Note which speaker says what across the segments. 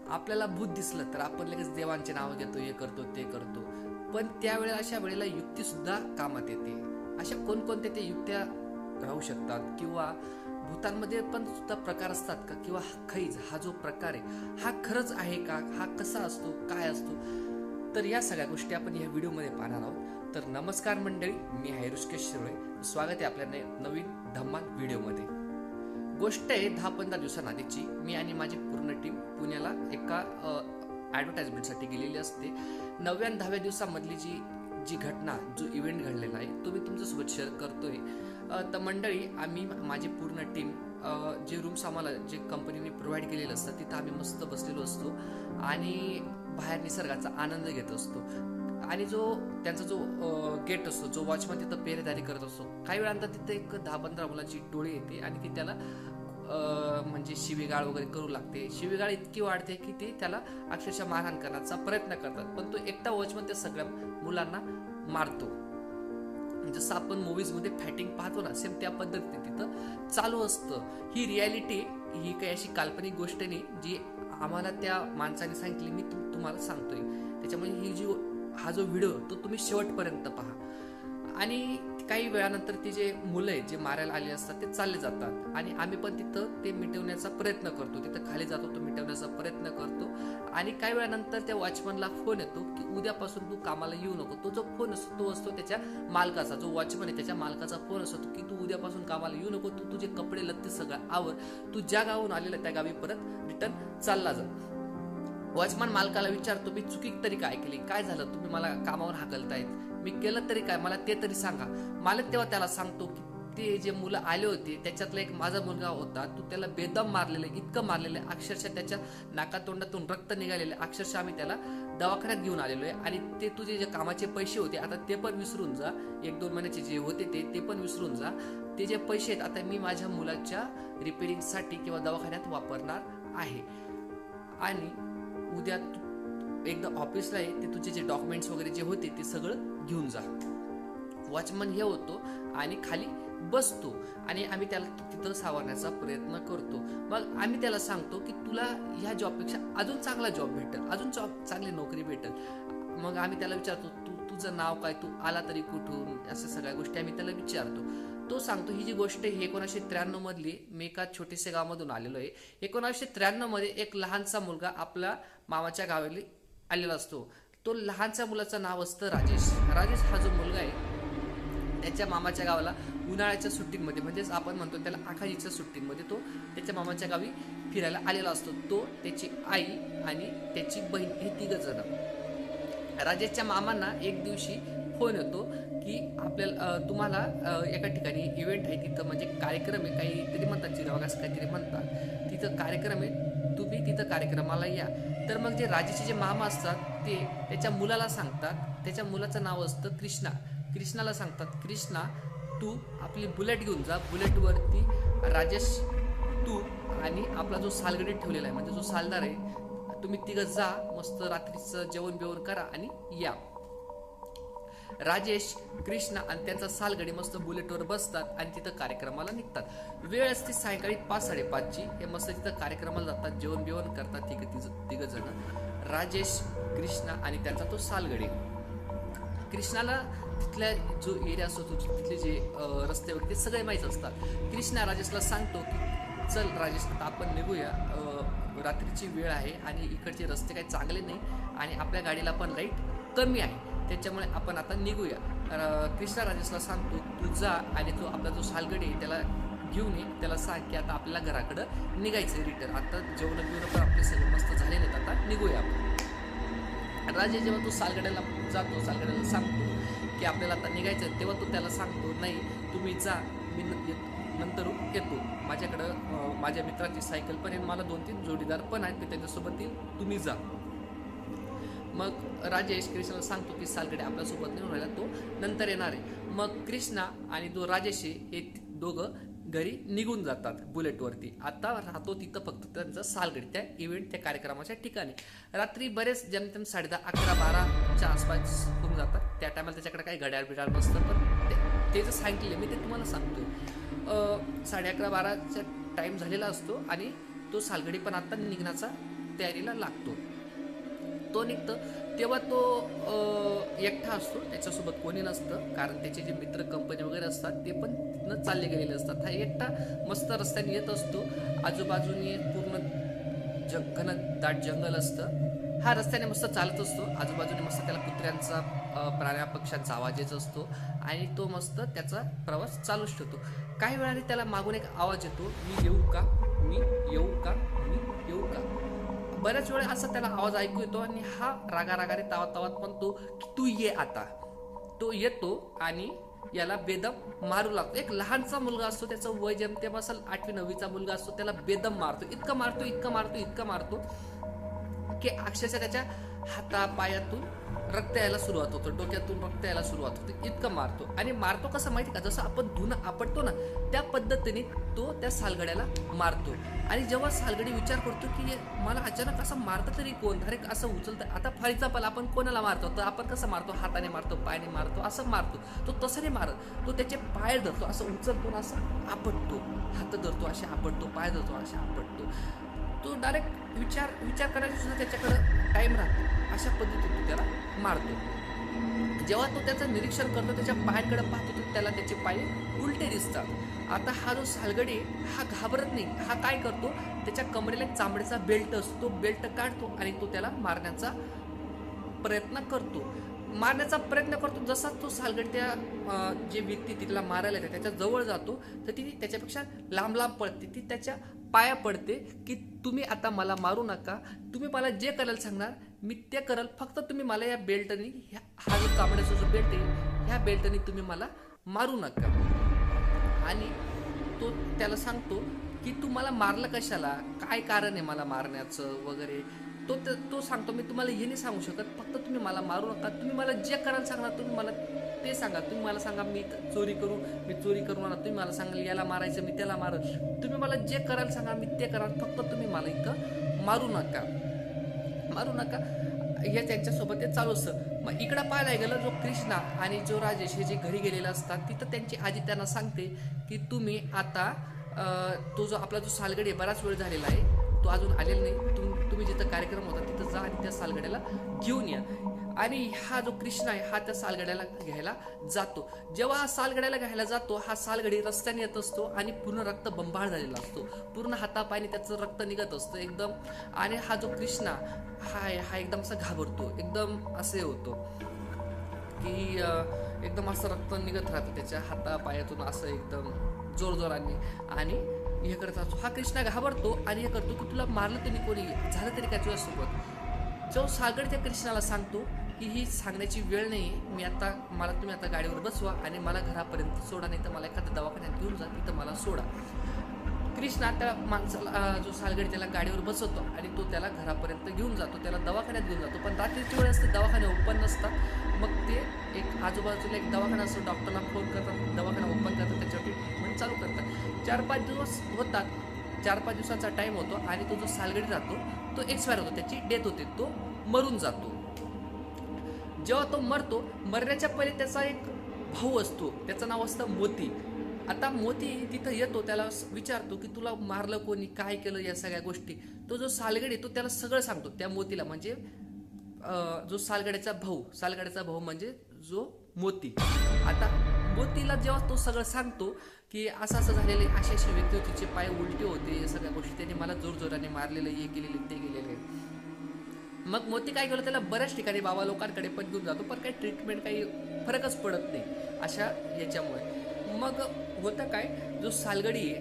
Speaker 1: आपल्याला भूत दिसलं तर आपण लगेच देवांचे नाव घेतो, हे करतो ते करतो, पण त्यावेळेला अशा वेळेला युक्ती सुद्धा कामात येते. अशा कोणकोणत्या ते युक्त्या राहू शकतात किंवा भूतांमध्ये पण सुद्धा प्रकार असतात का, किंवा खैज हा जो प्रकार आहे हा खरंच आहे का, हा कसा असतो, काय असतो, तर या सगळ्या गोष्टी आपण या व्हिडिओमध्ये पाहणार आहोत. तर नमस्कार मंडळी, मी आहे ऋषिकेश शिरोळे, स्वागत आहे आपल्या नवीन धम्माल व्हिडिओमध्ये. गोष्ट आहे 10-15 दिवसांआधीची. मी आणि माझी पूर्ण टीम पुण्याला एका ॲडव्हर्टाइजमेंटसाठी गेलेली असते. 9व्या आणि 10व्या दिवसामधली जी घटना, जो इव्हेंट घडलेला आहे तो मी तुमच्यासोबत शेअर करतोय. तर मंडळी, आम्ही माझी पूर्ण टीम जे रूम्स आम्हाला जे कंपनीने प्रोव्हाइड केलेले असतात तिथं आम्ही मस्त बसलेलो असतो आणि बाहेर निसर्गाचा आनंद घेत असतो. आणि त्यांचा जो गेट असतो, जो वॉचमन तिथं पेरेदारी करत असतो, काही वेळानंतर तिथे एक 10-15 मुलांची टोळी येते आणि ती त्याला म्हणजे शिवीगाळ वगैरे करू लागते. शिवीगाळ इतकी वाढते की ते त्याला अक्षरशः मारहाण करण्याचा प्रयत्न करतात, पण तो एकटा वॉचमन त्या सगळ्या मुलांना मारतो. जसं आपण मूवीज मध्ये फायटिंग पाहतो ना, सेम त्या पद्धतीने तिथं चालू असतं. ही रियालिटी, ही काही अशी काल्पनिक गोष्ट नाही जी आम्हाला त्या माणसाने सांगितली, मी तुम्हाला सांगतोय. त्याच्यामुळे हा जो व्हिडिओ तो तुम्ही शेवटपर्यंत पहा. आणि काही वेळानंतर ती जे मुलं आहेत जे मारायला आले असतात ते चालले जातात आणि आम्ही पण तिथं ते मिटवण्याचा प्रयत्न करतो. तिथं खाली जातो, तो मिटवण्याचा प्रयत्न करतो. आणि काही वेळानंतर त्या वॉचमनला फोन येतो की उद्यापासून तू कामाला येऊ नको. तो जो फोन असतो तो असतो त्याच्या मालकाचा, जो वॉचमन आहे त्याच्या मालकाचा फोन असतो की तू उद्यापासून कामाला येऊ नको, तू तुझे कपडे लत्ते सगळं आवर, तू ज्या गावून आलेला त्या गावी परत रिटर्न चालला जा. वॉचमन मालकाला विचारतो, मी चुकी तरी काय केली, काय झालं, तुम्ही मला कामावर हाकलतायत, मी केलं तरी काय, मला ते तरी सांगा. मालक तेव्हा त्याला सांगतो की ते जे मुलं आले होते त्याच्यातला एक माझा मुलगा होता, तू त्याला बेदम मारलेलं, इतकं मारलेलं, अक्षरशः त्याच्या नाकातोंडातून रक्त निघालेलं, अक्षरशः आम्ही त्याला दवाखान्यात घेऊन आलेलो आहे. आणि ते तुझे जे कामाचे पैसे होते आता ते पण विसरून जा, 1-2 महिन्याचे जे होते ते पण विसरून जा. ते जे पैसे आहेत आता मी माझ्या मुलाच्या रिपेअरिंगसाठी किंवा दवाखान्यात वापरणार आहे. आणि उद्या एकदा ऑफिसला आहे, ते तुझे जे डॉक्युमेंट्स वगैरे जे होते ते सगळं घेऊन जा. वॉचमन हे होतो आणि खाली बसतो आणि आम्ही त्याला तिथं सावरण्याचा प्रयत्न करतो. मग आम्ही त्याला सांगतो की तुला ह्या जॉबपेक्षा अजून चांगला जॉब भेटेल, अजून चांगली नोकरी भेटेल. मग आम्ही त्याला विचारतो, तुझं नाव काय, तू आला तरी कुठून, अशा सगळ्या गोष्टी आम्ही त्याला विचारतो. तो सांगतो ही जी गोष्ट आहे 1993 मधली, मी एका छोटेसे गावामधून आलेलो आहे. 1993 मध्ये एक लहानसा मुलगा आपल्या मामाच्या गावाला आलेला असतो. तो लहानच्या मुलाचं नाव असतं राजेश. राजेश हा जो मुलगा आहे त्याच्या मामाच्या गावाला उन्हाळ्याच्या सुट्टींमध्ये, म्हणजेच आपण म्हणतो त्याला आखाजीच्या सुट्टींमध्ये, तो त्याच्या मामाच्या गावी फिरायला आलेला असतो. तो, त्याची आई आणि त्याची बहीण हे 3 जण. राजेशच्या मामांना एक दिवशी फोन येतो की आपल्याला तुम्हाला एका ठिकाणी इव्हेंट आहे, तिथं म्हणजे कार्यक्रम आहे, काहीतरी म्हणतात चिरावग असं काहीतरी म्हणतात, तिथं कार्यक्रम आहे, तुम्ही तिथं कार्यक्रमाला या. तर मग जे राजेचे जे मामा असतात ते त्याच्या मुलाला सांगतात, त्याच्या मुलाचं नाव असतं कृष्णा. कृष्णाला सांगतात, कृष्णा तू आपली बुलेट घेऊन जा, बुलेटवरती राजेश, तू आणि आपला जो सालगडी ठेवलेला आहे, म्हणजे जो सालदार आहे, तुम्ही 3 जा, मस्त रात्रीचं जेवण बिवण करा आणि या. राजेश, कृष्णा आणि त्यांचा सालगडी मस्त बुलेटवर बसतात आणि तिथं कार्यक्रमाला निघतात. वेळ असते सायंकाळी 5-5:30ची. हे मस्त तिथं कार्यक्रमाला जातात, जेवण बिवण करतात 3 जण, राजेश, कृष्णा आणि त्यांचा तो सालगडी. कृष्णाला तिथल्या जो एरिया असतो, तिथले जे रस्ते वगैरे ते सगळे माहीत असतात. कृष्णा राजेशला सांगतो की चल राजेश, आता आपण निघूया, रात्रीची वेळ आहे आणि इकडचे रस्ते काही चांगले नाही आणि आपल्या गाडीला पण लाईट कमी आहे, त्याच्यामुळे आपण आता निघूया. कृष्णा राजेशला सांगतो, तू जा आणि तो आपला जो सालगडी आहे त्याला घेऊन ये, त्याला सांग की आता आपल्याला घराकडं निघायचं रिटर्न, आता जेवण बिवणं पण आपले सगळे मस्त झालेले आहेत, आता निघूया आपण. राजे जेव्हा तो सालगड्याला जातो, सालगड्याला सांगतो की आपल्याला आता निघायचं, तेव्हा तो त्याला सांगतो, नाही तुम्ही जा, मी नंतर येतो, माझ्याकडं माझ्या मित्राची सायकल पण आहे, मला 2-3 जोडीदार पण आहेत, मी त्यांच्यासोबत येईल, तुम्ही जा. मग राजेश कृष्णाला सांगतो की सालगडे आपल्यासोबत नाही राहिला, तो नंतर येणार आहे. मग कृष्णा आणि तो राजेश हे दोघं घरी निघून जातात बुलेटवरती. आता राहतो तिथं फक्त त्यांचा सालगडी, त्या इव्हेंट, त्या कार्यक्रमाच्या ठिकाणी. रात्री बरेच जमतेम 10:30-11-12च्या आसपास होऊन जातात. त्या टायमाला त्याच्याकडे काही घड्याळ बिडाळ नसतं, पण ते जर सांगितले मी ते तुम्हाला सांगतोय. 11:30-12चा टाइम झालेला असतो आणि तो सालगडी पण आता निघण्याचा तयारीला लागतो. तो निघतो तेव्हा तो एकटा असतो, त्याच्यासोबत कोणी नसतं, कारण त्याचे जे मित्र कंपनी वगैरे असतात ते पण तिथनं चालले गेलेले असतात. हा एकटा मस्त रस्त्याने येत असतो. आजूबाजूने पूर्ण घन दाट जंगल असतं. हा रस्त्याने मस्त चालत असतो. आजूबाजूने मस्त त्याला कुत्र्यांचा प्राण्या पक्ष्यांचा आवाज येत असतो आणि तो मस्त त्याचा प्रवास चालूच ठेवतो. काही वेळाने त्याला मागून एक आवाज येतो, मी येऊ का, मी येऊ का, मी येऊ का. बऱ्याच वेळा असा त्याला आवाज ऐकू येतो आणि हा रागारागाने तावत म्हणतो की तू ये आता. तो येतो आणि याला बेदम मारू लागतो. एक लहानसा मुलगा असतो, त्याचं वय जेमतेम असेल 8वी-9वीचा मुलगा असतो, त्याला बेदम मारतो. इतकं मारतो की अक्षरशः त्याच्या हातापायातून रक्त यायला सुरुवात होतं, डोक्यातून रक्त यायला सुरुवात होते. इतकं मारतो. आणि मारतो कसं माहिती का, जसं आपण धुणं आपटतो ना त्या पद्धतीने तो त्या सालगड्याला मारतो. आणि जेव्हा सालगडी विचार करतो की मला अचानक असं मारतं तरी कोण, अरे असं उचलतं. आता फॉर एक्झाम्पल आपण कोणाला मारतो तर आपण कसं मारतो, हाताने मारतो, पायाने मारतो, असं मारतो. तो तसं नाही मारत, तो त्याचे पाय धरतो, असं उचलतो ना, असं आपटतो. हात धरतो असे आपटतो, पाय धरतो असे आपटतो. तो डायरेक्ट विचार करायचा सुद्धा त्याच्याकडं टाईम राहतो. अशा पद्धतीने तो त्याला मारतो. जेव्हा तो त्याचं निरीक्षण करतो, त्याच्या पायांकडे पाहतो तर त्याला त्याचे पाय उलटे दिसतात. आता हा जो सालगडी हा घाबरत नाही. हा काय करतो, त्याच्या कमरेला एक चांबड्याचा बेल्ट असतो, तो बेल्ट काढतो आणि तो त्याला मारण्याचा प्रयत्न करतो. जसा तो सालगडी त्या जे व्यक्ती तिला मारायला येते त्याच्या जवळ जातो तर ती त्याच्यापेक्षा लांब पडते. ती त्याच्या पाया पडते की तुम्ही आता मला मारू नका, तुम्ही मला जे करायला सांगणार मी ते करल, फक्त तुम्ही मला या बेल्टनी, हा जो चामड्याचा जो बेल्ट आहे ह्या बेल्टनी तुम्ही मला मारू नका. आणि तो त्याला सांगतो की तू मला मारलं कशाला, काय कारण आहे मला मारण्याचं वगैरे. तो सांगतो मी तुम्हाला हे नाही सांगू शकत, फक्त तुम्ही मला मारू नका, तुम्ही मला जे करायला सांगणार तुम्ही मला ते सांगा. तुम्ही मला सांगा मी चोरी करू ना, तुम्ही मला सांगाल याला मारायचं मी त्याला मारल, तुम्ही मला जे करायला सांगा मी ते करा, फक्त तुम्ही मला इथं मारू नका. हे त्यांच्यासोबत ते चालू असतं. मग इकडं पाहायला गेलं, जो कृष्णा आणि जो राजेश हे जे घरी गेलेले असतात तिथं त्यांची आजी त्यांना सांगते की तुम्ही आता तो जो आपला जो सालगडी आहे बराच वेळ झालेला आहे, तो अजून आलेला नाही, तुम्ही जिथं कार्यक्रम होता तिथं जा आणि त्या सालगड्याला घेऊन या. आणि हा जो कृष्णा आहे हा त्या सालगड्याला घ्यायला जातो. जेव्हा हा सालगड्याला घ्यायला जातो, हा सालगडी रस्त्याने येत असतो आणि पूर्ण रक्त बंबाळ झालेला असतो, पूर्ण हातापायाने त्याचं रक्त निघत असतं एकदम. आणि हा जो कृष्णा हा एकदम असा घाबरतो, एकदम असे होतो की एकदम असं रक्त निघत राहतं त्याच्या हातापायातून असं एकदम जोरजोराने. आणि हे करत असतो, हा कृष्णा घाबरतो आणि हे करतो की तुला मारलं तरी कोणी, झालं तरी काय तुझ्यासोबत. जो सालगडी त्या कृष्णाला सांगतो की ही सांगण्याची वेळ नाही, मला तुम्ही आता गाडीवर बसवा आणि मला घरापर्यंत सोडा, नाही तर मला एखाद्या दवाखान्यात घेऊन जा, तिथं मला सोडा. कृष्णा त्या माणसाला जो सालगडी त्याला गाडीवर बसवतो आणि तो त्याला घरापर्यंत घेऊन जातो, त्याला दवाखान्यात घेऊन जातो. पण रात्रीची वेळ असते, दवाखाने ओपन नसतात. मग ते एक आजूबाजूला एक दवाखाना असतो, डॉक्टरला फोन करतात, दवाखाना ओपन करतात, त्याच्यावर ट्रीटमेंट चालू करतात. 4-5 दिवस होतात, 4-5 दिवसांचा टाईम होतो आणि तो जो सालगडी राहतो तो एक्सपायर होतो, त्याची डेथ होते, तो मरून जातो. जेव्हा तो मरतो, मरण्याच्या पहिले त्याचा एक भाऊ असतो, त्याचं नाव असतं मोती. आता मोती तिथं येतो, त्याला विचारतो की तुला मारलं कोणी, काय केलं, या सगळ्या गोष्टी. तो जो सालगडी तो त्याला सगळं सांगतो त्या मोतीला, म्हणजे जो सालगड्याचा भाऊ म्हणजे जो मोती. आता मोतीला जेव्हा तो सगळं सांगतो की असं झालेले, अशी व्यक्ती होती, तिचे पाय उलटे होते, या सगळ्या गोष्टी त्यांनी मला जोरजोराने मारलेलं, हे केलेले ते गेलेले. मग मोती काय केलं, त्याला बऱ्याच ठिकाणी बाबा लोकांकडे पण घेऊन जातो, पण काही ट्रीटमेंट काही फरकच पडत नाही अशा याच्यामुळे. मग होतं काय, जो सालगडी आहे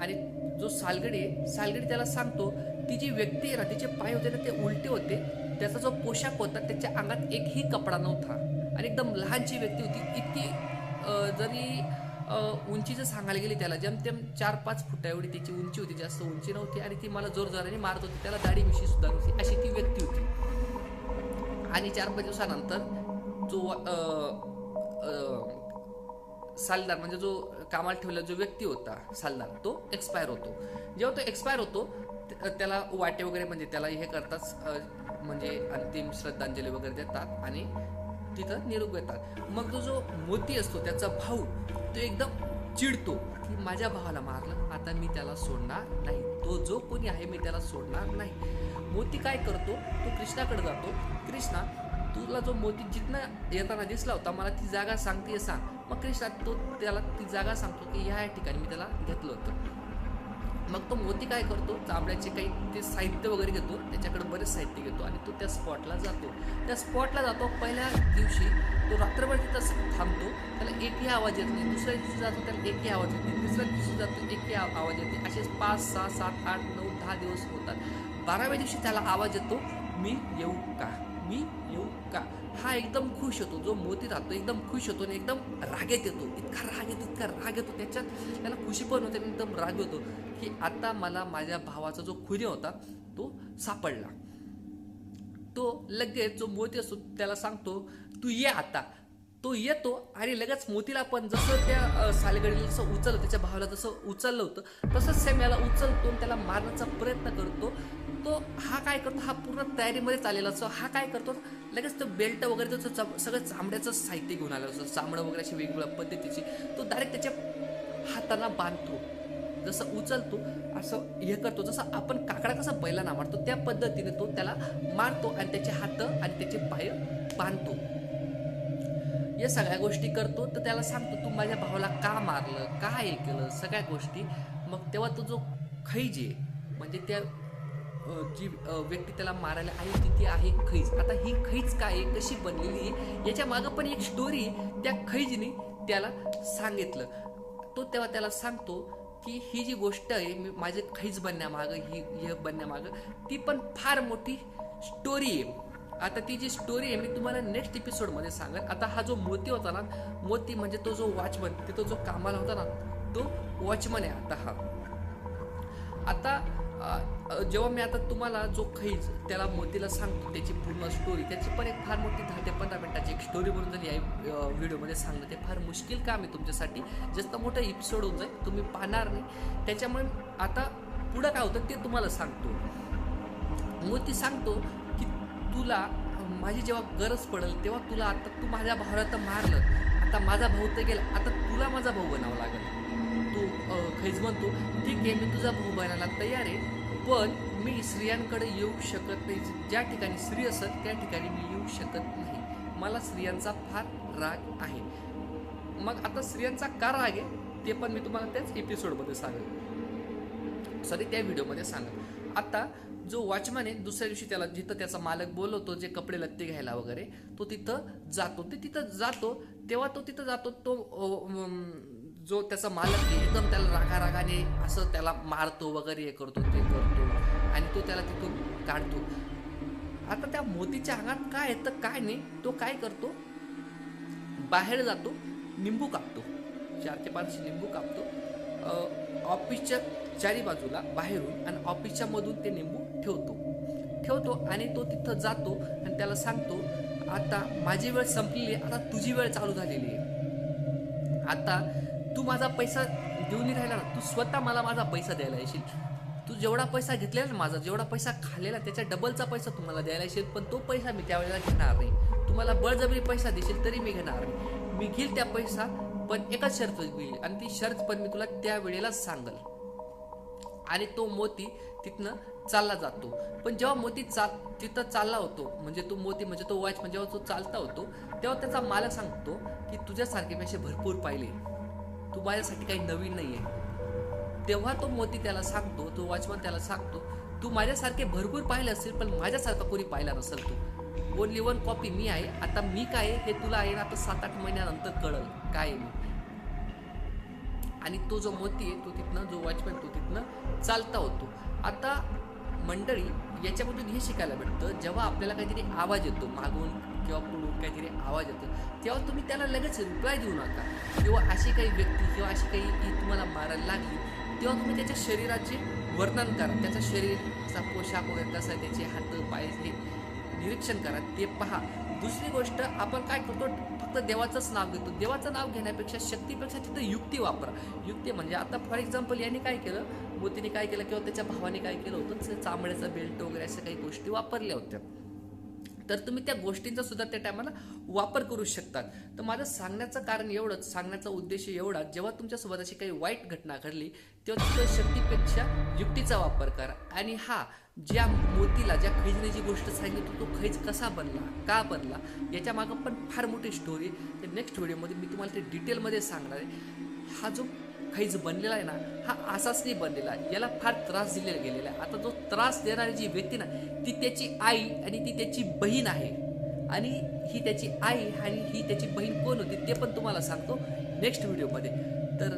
Speaker 1: आणि जो सालगडी त्याला सांगतो ती जी व्यक्ती आहे ना, तिचे पाय होते ना ते उलटे होते, त्याचा जो पोशाख होता त्याच्या अंगात एकही कपडा नव्हता आणि एकदम लहानची व्यक्ती होती. इतकी जरी उंची जर सांगायला गेली त्याला जेमतेम 4-5 फुटा एवढी त्याची उंची होती, जास्त उंची नव्हती. आणि ती मला जोरजोराने मारत होती, त्याला दाढी मिशी सुद्धा नव्हती, अशी ती व्यक्ती होती. आणि 4-5 दिवसानंतर जो सालदार म्हणजे जो कामाला ठेवलेला जो व्यक्ती होता सालदार, तो एक्सपायर होतो. जेव्हा तो एक्सपायर होतो त्याला वाटे वगैरे म्हणजे त्याला हे करतात, म्हणजे अंतिम श्रद्धांजली वगैरे देतात आणि तिथं निरोप येतात. मग तो जो मोती असतो त्याचा भाऊ तो एकदम चिडतो की माझ्या भावाला मारलं, आता मी त्याला सोडणार नाही, तो जो कोणी आहे मी त्याला सोडणार नाही. मोती काय करतो, तो कृष्णाकडे जातो. कृष्णा, तुला जो मोती जिथनं येताना दिसला होता, मला ती जागा सांगते सांग. मग कृष्णा तो त्याला ती जागा सांगतो की ह्या ठिकाणी मी त्याला घेतलं होतं. मग तो मोती काय करतो, चामड्याचे काही ते साहित्य वगैरे घेतो, त्याच्याकडे बरेच साहित्य घेतो आणि तो त्या स्पॉटला जातो. त्या स्पॉटला जातो. पहिल्या दिवशी तो रात्रभर तिथं थांबतो, त्याला एकही आवाज येत नाही. दुसऱ्या दिवशी जातो, त्याला एकही आवाज येत नाही. तिसऱ्या दिवशी जातो, एकही आवाज येत नाही. असे 5, 6, 7, 8, 9, 10 दिवस होतात. 12व्या दिवशी त्याला आवाज येतो, मी येऊ का, मी येऊ का. हा एकदम खुश होतो, जो मोती राहतो एकदम खुश होतो आणि एकदम रागेत येतो. इतका राग येतो त्याच्यात, त्याला खुशी पण होते आणि एकदम राग येतो की आता मला माझ्या भावाचा जो खुनी होता तो सापडला. तो लगेच जो मोती असतो त्याला सांगतो, तू ये आता. तो येतो आणि लगेच मोतीला पण जसं त्या सालगडीला जसं उचललं, त्याच्या भावाला जसं उचललं होतं तसंच सेम याला उचलतो आणि त्याला मारण्याचा प्रयत्न करतो. तो हा काय करतो, हा पूर्ण तयारीमध्ये चाललेला असतो. हा काय करतो, लगेच तो बेल्ट वगैरे तो सगळं चामड्याचं साहित्य घेऊन आलं असतं, चामडं वगैरे अशी वेगवेगळ्या पद्धतीची. तो डायरेक्ट त्याच्या हातांना बांधतो, जसं उचलतो असं हे करतो, जसं आपण काकडा कसा बैलांना मारतो त्या पद्धतीने तो त्याला मारतो आणि त्याचे हात आणि त्याचे पाय बांधतो. या सगळ्या गोष्टी करतो. तर त्याला सांगतो, तू माझ्या भावाला का मारलं, का हे केलं, सगळ्या गोष्टी. मग तेव्हा तो जो खैज आहे, म्हणजे त्या जी व्यक्ती त्याला मारायला आली ती आहे खैज. आता ही खैज काय आहे, कशी बनलेली आहे, याच्या मागं पण एक स्टोरी त्या खैजने त्याला सांगितलं. तो तेव्हा त्याला सांगतो की ही जी गोष्ट आहे, मी माझे खैज बनण्यामागं, ही बनण्यामागं ती पण फार मोठी स्टोरी आहे. आता ती जी स्टोरी आहे मी तुम्हाला नेक्स्ट एपिसोडमध्ये सांगेन. आता हा जो मोती होता ना, मोती म्हणजे तो जो वॉचमन, तिथं जो कामाला होता ना, तो वॉचमन आहे आता हा. आता जेव्हा मी आता तुम्हाला जो खैज त्याला मोतीला सांगतो त्याची पूर्ण स्टोरी, त्याची पण एक फार मोठी 10 ते 15 मिनिटाची एक स्टोरी म्हणून जर या व्हिडिओमध्ये सांगणं ते फार मुश्किल काम आहे तुमच्यासाठी. जास्त मोठं एपिसोड होऊन जाईल, तुम्ही पाहणार नाही. त्याच्यामुळे आता पुढं काय होतं ते तुम्हाला सांगतो. मोती सांगतो की तुला माझी जेव्हा गरज पडेल तेव्हा तुला, आता तू माझ्या भावाला तर मारलं, आता माझा भाऊ तर गेला, आता तुला माझा भाऊ बनावा लागेल. तू खैज म्हणतो, ठीक आहे मी तुझा भाऊ बनायला तयार आहे, पण मी स्त्रियांकडे येऊ शकत नाही. ज्या ठिकाणी स्त्री असेल त्या ठिकाणी मी येऊ शकत नाही. मला स्त्रियांचा फार राग आहे. मग आता स्त्रियांचा का राग आहे ते पण मी तुम्हाला त्याच एपिसोडमध्ये सांगेन, सॉरी त्या व्हिडिओमध्ये सांगेन. आता जो वॉचमन आहे दुसऱ्या दिवशी त्याला जिथं त्याचा मालक बोलवतो जे कपडे लत्ते घ्यायला वगैरे, तो तिथं जातो. तेव्हा तो तिथं जातो. तो जो त्याचा मालक आहे एकदम त्याला रागारागाने असं त्याला मारतो वगैरे, हे करतो ते करतो आणि तो त्याला तिथून काढतो. आता त्या मोतीच्या अंगात काय येतं काय नाही, तो काय करतो, बाहेर जातो, निंबू कापतो, 4 ते 5 निंबू कापतो ऑफिसच्या चारी बाजूला बाहेरून, आणि ऑफिसच्या मधून ते निंबू ठेवतो आणि तो तिथं जातो आणि त्याला सांगतो, आता माझी वेळ संपलेली आहे, आता तुझी वेळ चालू झालेली आहे. आता तू माझा पैसा देऊन नाही राहिला ना, तू स्वतः मला माझा पैसा द्यायला येशील. तू जेवढा पैसा घेतलेला ना माझा, जेवढा पैसा खाल्लेला त्याच्या डबलचा पैसा तुम्हाला द्यायला येशील, पण तो पैसा मी त्यावेळेला घेणार नाही. तुम्हाला बळजबरी पैसा देशील तरी मी घेणार नाही. मी घेईल त्या पैसा, पण एकच शर्त घेईल आणि ती शर्त पण मी तुला त्यावेळेलाच सांगल. आणि तो मोती तिथनं चालला जातो. पण जेव्हा मोती तिथं चालला होतो, म्हणजे तो मोती म्हणजे तो वॉचमन जेव्हा तो चालता होतो तेव्हा त्याचा मालक सांगतो की तुझ्यासारखे मी असे भरपूर पाहिले, तू माझ्यासाठी काही नवीन नाही आहे. तेव्हा तो मोती त्याला सांगतो, तो वॉचमन त्याला सांगतो, तू माझ्यासारखे भरपूर पाहिले असेल पण माझ्यासारखा कोणी पाहिला नसेल. तू ओनली वन कॉपी मी आहे. आता मी काय हे तुला आहे ना आता 7-8 महिन्यानंतर कळल काय मी. आणि तो जो मोती आहे तो तिथनं, जो वॉचमॅन तो तिथनं चालता होतो. आता मंडळी याच्यामधून हे शिकायला भेटतं, जेव्हा आपल्याला काहीतरी आवाज येतो मागून किंवा पुढून काहीतरी आवाज येतो तेव्हा तुम्ही त्याला लगेच रिप्लाय देऊ नका. किंवा अशी काही व्यक्ती किंवा अशी काही तुम्हाला मारायला लागली तेव्हा तुम्ही त्याच्या शरीराचे वर्णन करा, त्याचा शरीराचा पोशाख वगैरे कसा आहे, त्याचे हात पाय हे निरीक्षण करा, ते पहा. दुसरी गोष्ट, आपण काय करतो, फक्त देवाचंच नाव घेतो. देवाचं नाव घेण्यापेक्षा शक्तीपेक्षा तिथं युक्ती वापरा. युक्ती म्हणजे आता फॉर एक्झाम्पल यांनी काय केलं, मोतीने काय केलं किंवा त्याच्या भावाने काय केलं होतं, चामड्याचा बेल्ट वगैरे अशा काही गोष्टी वापरल्या होत्या. तर तुम्ही त्या गोष्टींचा सुद्धा त्या टायमाला वापर करू शकतात. तर माझं सांगण्याचं कारण एवढंच, सांगण्याचा उद्देश एवढा, जेव्हा तुमच्यासोबत अशी काही वाईट घटना घडली तेव्हा तिथं शक्तीपेक्षा युक्तीचा वापर करा. आणि हा, ज्या मोतीला, ज्या खैजने जी गोष्ट सांगितली तो खैज कसा बनला, का बनला, याच्या मागं पण फार मोठी स्टोरी आहे. नेक्स्ट व्हिडिओमध्ये मी तुम्हाला ते डिटेलमध्ये सांगणार आहे. हा जो खैज बनलेला आहे ना, हा असाच नाही बनलेला, याला फार त्रास दिलेला गेलेला आहे. आता जो त्रास देणारी जी व्यक्ती ना, ती त्याची आई आणि ती त्याची बहीण आहे. आणि ही त्याची आई आणि ही त्याची बहीण कोण होती ते पण तुम्हाला सांगतो नेक्स्ट व्हिडिओमध्ये. तर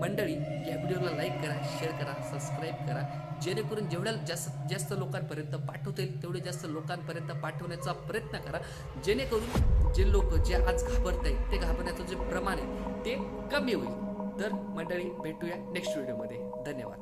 Speaker 1: मंडळी, या व्हिडिओला लाईक करा, शेअर करा, सबस्क्राईब करा, जेणेकरून जेवढ्या जास्त जास्त लोकांपर्यंत पाठवता येईल तेवढे जास्त लोकांपर्यंत पाठवण्याचा प्रयत्न करा, जेणेकरून जे लोक जे आज घाबरत आहेत ते घाबरण्याचं जे प्रमाण आहे ते कमी होईल. तर मंडळी, भेटूया नेक्स्ट व्हिडिओमध्ये. धन्यवाद.